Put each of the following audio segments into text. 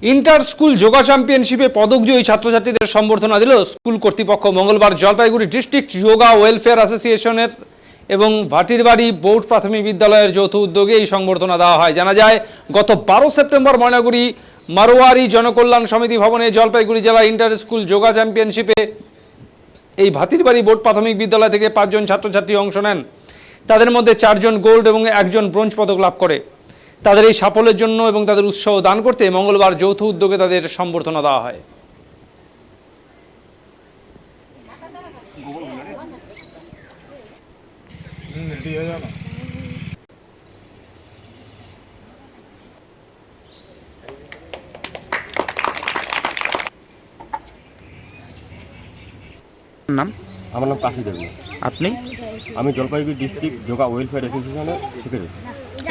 Inter school yoga চ্যাম্পিয়নশিপে পদকজয়ী ছাত্রছাত্রীদের সম্বর্ধনা দিল স্কুল কর্তৃপক্ষ। মঙ্গলবার জলপাইগুড়ি ডিস্ট্রিক্ট যোগা ওয়েলফেয়ার অ্যাসোসিয়েশনের এবং ভাটিরবাড়ি বোর্ড প্রাথমিক বিদ্যালয়ের যৌথ উদ্যোগে এই সংবর্ধনা দেওয়া হয়। জানা যায়, গত 12 সেপ্টেম্বর ময়নাগুড়ি মারোয়ারি জনকল্যাণ সমিতি ভবনে জলপাইগুড়ি জেলা ইন্টার স্কুল যোগা চ্যাম্পিয়নশিপে এই ভাটিরবাড়ি বোর্ড প্রাথমিক বিদ্যালয় থেকে 5 জন ছাত্রছাত্রী অংশ নেন। তাদের মধ্যে 4 জন গোল্ড এবং 1 জন ব্রোঞ্জ পদক লাভ করে। তাদের এই সাফল্যের জন্য এবং তাদের উৎসাহ দান করতে মঙ্গলবার যৌথ উদ্যোগে তাদের সম্বর্ধনা দেওয়া হয়। নাম? আমার নাম কাশী দেবী। আপনি? আমি জলপাইগুড়ি ডিস্ট্রিক্ট যোগা ওয়েলফেয়ার অ্যাসোসিয়েশনের সেক্রেটারি।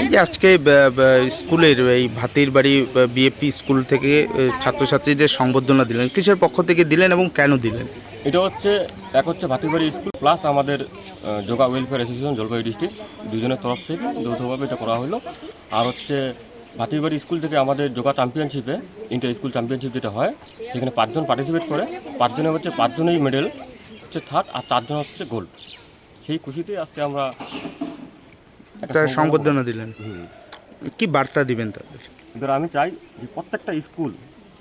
এই যে আজকে স্কুলের এই ভাতিরবাড়ি বিএপি স্কুল থেকে ছাত্রছাত্রীদের সংবর্ধনা দিলেন, কিসের পক্ষ থেকে দিলেন এবং কেন দিলেন? এটা হচ্ছে এক হচ্ছে ভাতিরবাড়ি স্কুল প্লাস আমাদের yoga welfare association Jalpaiguri district, দুজনের তরফ থেকে যৌথভাবে এটা করা হলো। আর হচ্ছে ভাতিরবাড়ি স্কুল থেকে আমাদের যোগা চ্যাম্পিয়নশিপে ইন্টার স্কুল চ্যাম্পিয়নশিপ যেটা হয়, সেখানে 5 জন পার্টিসিপেট করে। 5 জনের হচ্ছে 5 জনেই মেডেল হচ্ছে থার্ড, আর 4 জন হচ্ছে গোল্ড। সেই খুশিতে আজকে আমরা একটা সংবর্ধনা দিলেন। কি বার্তা দিবেন তাদের? এবার আমি চাই যে প্রত্যেকটা স্কুল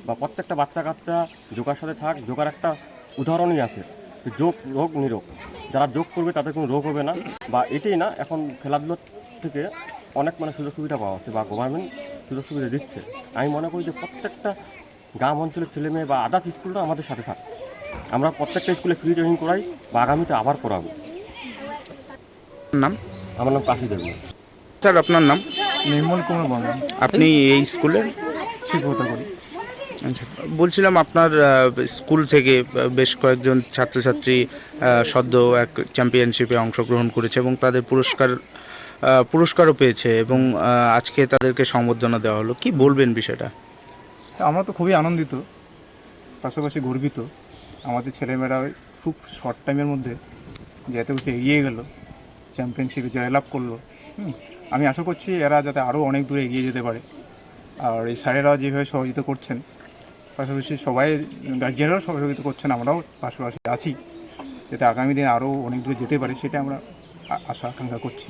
বা প্রত্যেকটা বাচ্চা কাচ্চা যোগার সাথে থাক। যোগার একটা উদাহরণই আছে যে যোগ রোগ নিরোগ। যারা যোগ করবে তাদের কোনো রোগ হবে না। বা এটাই না, এখন খেলাধুলোর থেকে অনেক সুযোগ সুবিধা পাওয়া হচ্ছে বা গভর্নমেন্ট সুযোগ সুবিধা দিচ্ছে। আমি মনে করি যে প্রত্যেকটা গ্রাম অঞ্চলের ছেলে মেয়ে বা আদার্স স্কুলটা আমাদের সাথে থাক। আমরা প্রত্যেকটা স্কুলে ফ্রি ট্রেনিং করাই বা আগামীতে আবার করাবো। নাম? আমার নাম কাশী দেবী। স্যার, আপনার নাম? নির্মল কুমার বর্মন, আপনি এই স্কুলের শিক্ষকতা করি। আচ্ছা, বলছিলাম আপনার স্কুল থেকে বেশ কয়েকজন ছাত্রছাত্রী সদ্য এক চ্যাম্পিয়নশিপে অংশগ্রহণ করেছে এবং তাদের পুরস্কারও পেয়েছে এবং আজকে তাদেরকে সম্বর্ধনা দেওয়া হলো। কি বলবেন বিষয়টা? আমরা তো খুবই আনন্দিত, পাশাপাশি গর্বিত। আমাদের ছেলেমেয়েরা খুব শর্ট টাইমের মধ্যে যে এত বেশি এগিয়ে গেল, চ্যাম্পিয়নশিপে জয়লাভ করলো। আমি আশা করছি এরা যাতে আরও অনেক দূরে এগিয়ে যেতে পারে। আর এই স্যারেরাও যেভাবে সহযোগিতা করছেন, পাশাপাশি সবাই গার্জিয়ানরাও সহযোগিতা করছেন, আমরাও পাশাপাশি আছি, যাতে আগামী দিনে আরও অনেক দূরে যেতে পারে, সেটা আমরা আশা আকাঙ্ক্ষা করছি।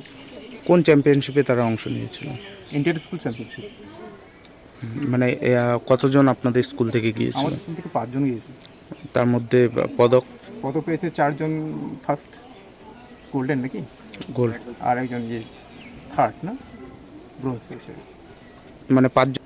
কোন চ্যাম্পিয়নশিপে তারা অংশ নিয়েছিল? Inter school championship. মানে কতজন আপনাদের স্কুল থেকে গিয়েছিল? আমাদের স্কুল থেকে 5 জন গিয়েছে। তার মধ্যে পদক পেয়েছে 4 জন ফার্স্ট গোল্ডেন নাকি, গোল্ড, আর একজন যে থার্ড না ব্রোঞ্জ পেয়েছে। মানে 5 জন।